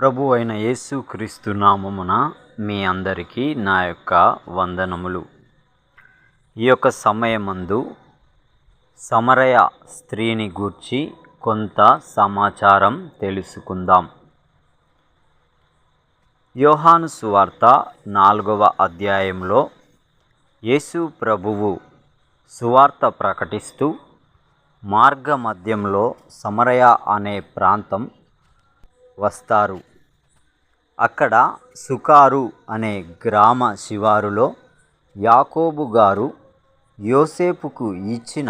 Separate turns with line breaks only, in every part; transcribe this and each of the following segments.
ప్రభు అయిన యేసు క్రీస్తు నామమున మీ అందరికీ నా యొక్క వందనములు. ఈ యొక్క సమయమందు సమరయ స్త్రీని గూర్చి కొంత సమాచారం తెలుసుకుందాం. యోహాను సువార్త 4వ అధ్యాయంలో యేసు ప్రభువు సువార్త ప్రకటిస్తూ మార్గ మధ్యంలో సమరయ అనే ప్రాంతం వస్తారు. అక్కడ సుకారు అనే గ్రామ శివారులో యాకోబు గారు యోసేపుకు ఇచ్చిన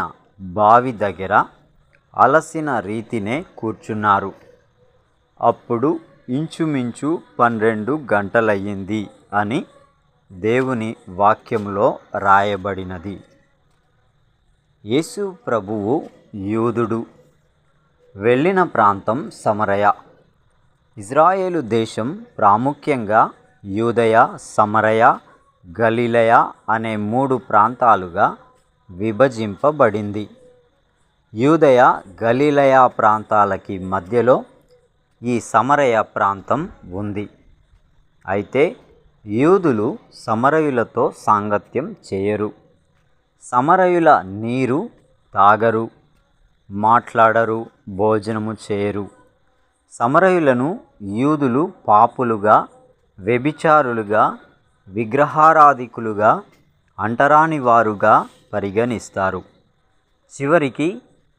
బావి దగ్గర అలసిన రీతినే కూర్చున్నారు. అప్పుడు ఇంచుమించు 12 గంటలయ్యింది అని దేవుని వాక్యంలో రాయబడినది. యేసు ప్రభువు యూదుడు, వెళ్ళిన ప్రాంతం సమరయ. ఇజ్రాయేలు దేశం ప్రాముఖ్యంగా యూదయ, సమరయ, గలిలయ అనే 3 ప్రాంతాలుగా విభజింపబడింది. యూదయ, గలిలయ ప్రాంతాలకి మధ్యలో ఈ సమరయ ప్రాంతం ఉంది. అయితే యూదులు సమరయులతో సాంగత్యం చేయరు. సమరయుల నీరు తాగరు, మాట్లాడరు, భోజనము చేయరు. సమరయులను యూదులు పాపులుగా, వ్యభిచారులుగా, విగ్రహారాధికులుగా, అంటరాని వారుగా పరిగణిస్తారు. చివరికి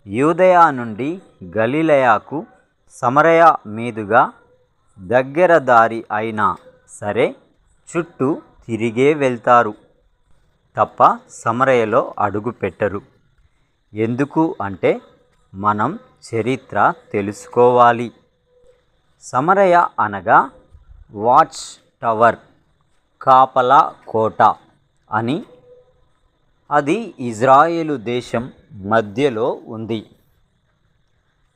యూదయ నుండి గలిలయకు సమరయ మీదుగా దగ్గర దారి అయినా సరే చుట్టూ తిరిగే వెళ్తారు తప్ప సమరయలో అడుగు పెట్టరు. ఎందుకు అంటే మనం చరిత్ర తెలుసుకోవాలి. సమరయ అనగా వాచ్ టవర్, కాపలా కోట అని. అది ఇజ్రాయేలు దేశం మధ్యలో ఉంది.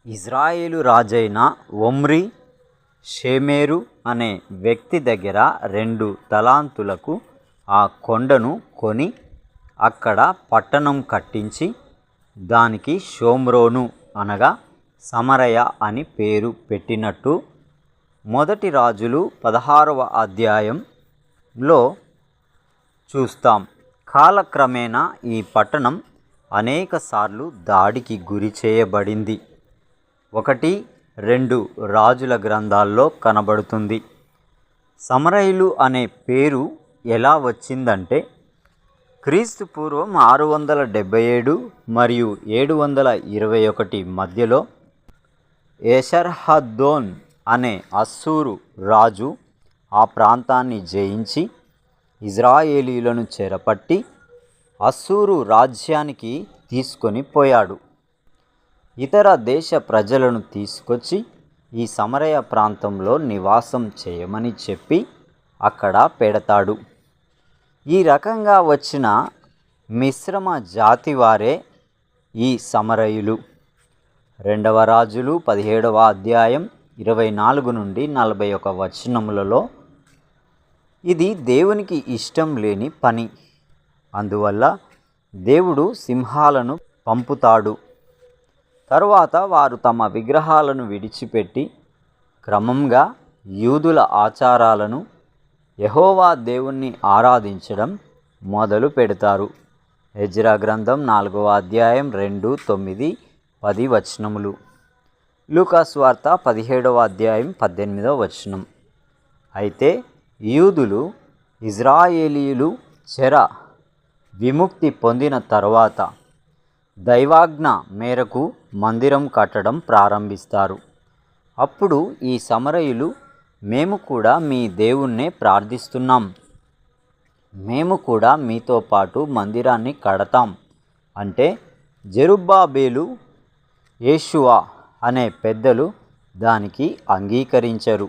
ఇజ్రాయేలు రాజైన ఒమ్రీ షేమెరు అనే వ్యక్తి దగ్గర 2 తలాంతులకు ఆ కొండను కొని అక్కడ పట్టణం కట్టించి దానికి షోమ్రోను అనగా సమరయ అని పేరు పెట్టినట్టు మొదటి రాజులు 16వ అధ్యాయంలో చూస్తాం. కాలక్రమేణా ఈ పట్టణం అనేక సార్లు దాడికి గురి చేయబడింది. 1-2 రాజుల గ్రంథాల్లో కనబడుతుంది. సమరయులు అనే పేరు ఎలా వచ్చిందంటే క్రీస్తు పూర్వం 677 మరియు 721 మధ్యలో ఎషర్హద్దోన్ అనే అస్సూరు రాజు ఆ ప్రాంతాన్ని జయించి ఇజ్రాయేలీలను చెరపట్టి అస్సూరు రాజ్యానికి తీసుకొని పోయాడు. ఇతర దేశ ప్రజలను తీసుకొచ్చి ఈ సమరయ ప్రాంతంలో నివాసం చేయమని చెప్పి అక్కడ పెడతాడు. ఈ రకంగా వచ్చిన మిశ్రమ జాతి వారే ఈ సమరయులు. 2వ రాజులు 17వ అధ్యాయం 24-41 వచనములలో ఇది దేవునికి ఇష్టం లేని పని. అందువల్ల దేవుడు సింహాలను పంపుతాడు. తరువాత వారు తమ విగ్రహాలను విడిచిపెట్టి క్రమంగా యూదుల ఆచారాలను, యెహోవా దేవుణ్ణి ఆరాధించడం మొదలు పెడతారు. ఎజ్రా గ్రంథం 4వ అధ్యాయం 2, 9, 10 వచనములు. లూకా సువార్త 17వ అధ్యాయం 18వ వచనం. అయితే యూదులు, ఇజ్రాయేలీయులు చెర విముక్తి పొందిన తరువాత దైవాజ్ఞ మేరకు మందిరం కట్టడం ప్రారంభిస్తారు. అప్పుడు ఈ సమరయులు, మేము కూడా మీ దేవుణ్ణే ప్రార్థిస్తున్నాం, మేము కూడా మీతో పాటు మందిరాన్ని కడతాం అంటే జెరుబ్బాబేలు, యేషువ అనే పెద్దలు దానికి అంగీకరించరు.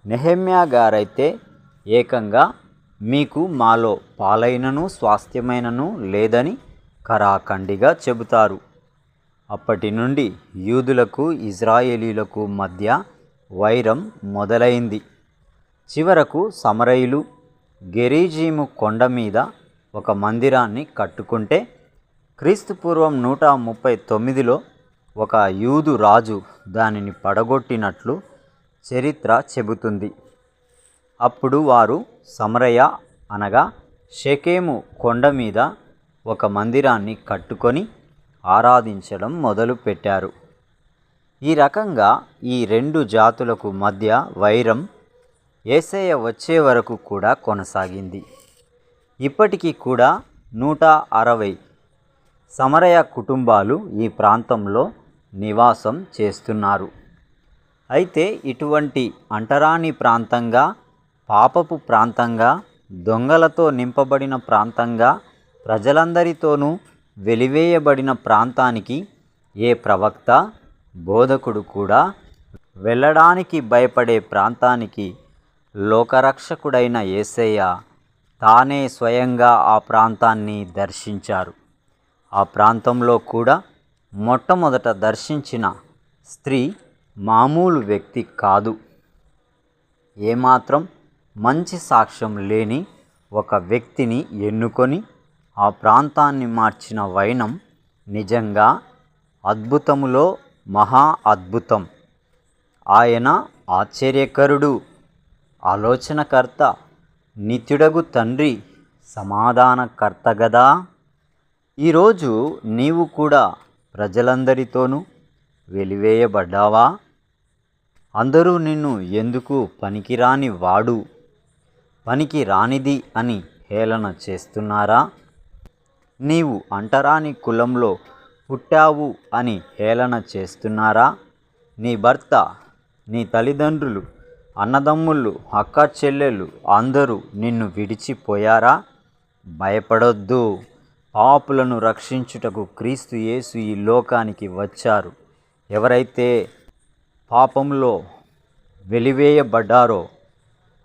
నెహెమ్యా గారైతే ఏకంగా మీకు మాలో పాలైనను స్వాస్థ్యమైనను లేదని కరాఖండిగా చెబుతారు. అప్పటి నుండి యూదులకు, ఇజ్రాయేలీలకు మధ్య వైరం మొదలైంది. చివరకు సమరయులు గెరిజీము కొండ మీద ఒక మందిరాన్ని కట్టుకుంటే క్రీస్తుపూర్వం 139లో ఒక యూదు రాజు దానిని పడగొట్టినట్లు చరిత్ర చెబుతుంది. అప్పుడు వారు సమరయ అనగా షెకెము కొండ మీద ఒక మందిరాన్ని కట్టుకొని ఆరాధించడం మొదలుపెట్టారు. ఈ రకంగా ఈ రెండు జాతులకు మధ్య వైరం యేసయ్య వచ్చే వరకు కూడా కొనసాగింది. ఇప్పటికీ కూడా 160 సమరయ కుటుంబాలు ఈ ప్రాంతంలో నివాసం చేస్తున్నారు. అయితే ఇటువంటి అంటరాని ప్రాంతంగా, పాపపు ప్రాంతంగా, దొంగలతో నింపబడిన ప్రాంతంగా, ప్రజలందరితోనూ వెలివేయబడిన ప్రాంతానికి ఏ ప్రవక్త, బోధకుడు కూడా వెళ్ళడానికి భయపడే ప్రాంతానికి లోకరక్షకుడైన యేసయ్య తానే స్వయంగా ఆ ప్రాంతాన్ని దర్శించారు. ఆ ప్రాంతంలో కూడా మొట్టమొదట దర్శించిన స్త్రీ మామూలు వ్యక్తి కాదు. ఏమాత్రం మంచి సాక్ష్యం లేని ఒక వ్యక్తిని ఎన్నుకొని ఆ ప్రాంతాన్ని మార్చిన వైనం నిజంగా అద్భుతములో మహా అద్భుతం. ఆయన ఆశ్చర్యకరుడు, ఆలోచనకర్త, నిత్యుడగు తండ్రి, సమాధానకర్త గదా. ఈరోజు నీవు కూడా ప్రజలందరితోనూ వెలివేయబడ్డావా? అందరూ నిన్ను ఎందుకు పనికిరాని వాడు, పనికి రానిది అని హేళన చేస్తున్నారా? నీవు అంటరాని కులంలో పుట్టావు అని హేళన చేస్తున్నారా? నీ భర్త, నీ తల్లిదండ్రులు, అన్నదమ్ముళ్ళు, అక్క చెల్లెళ్ళు అందరూ నిన్ను విడిచిపోయారా? భయపడొద్దు. పాపులను రక్షించుటకు క్రీస్తు యేసు ఈ లోకానికి వచ్చారు. ఎవరైతే పాపంలో వెలివేయబడ్డారో,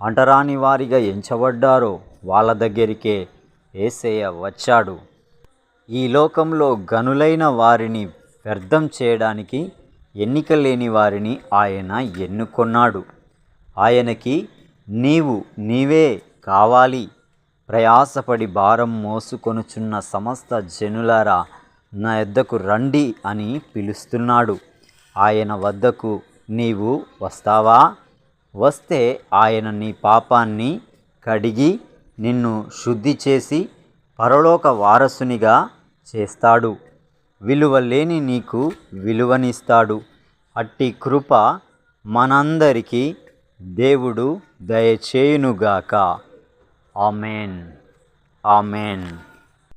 అంటరాని వారిగా ఎంచబడ్డారో వాళ్ళ దగ్గరికే యేసయ్య వచ్చాడు. ఈ లోకంలో గనులైన వారిని వ్యర్థం చేయడానికి ఎన్నిక లేని వారిని ఆయన ఎన్నుకొన్నాడు. ఆయనకి నీవే కావాలి. ప్రయాసపడి భారం మోసుకొనుచున్న సమస్త జనులారా నా యొద్దకు రండి అని పిలుస్తున్నాడు. ఆయన వద్దకు నీవు వస్తావా? వస్తే ఆయన నీ పాపాన్ని కడిగి నిన్ను శుద్ధి చేసి పరలోక వారసునిగా చేస్తాడు. విలువ లేని నీకు విలువనిస్తాడు. అట్టి కృప మనందరికీ దేవుడు దయచేయునుగాక. ఆమెన్. ఆమెన్.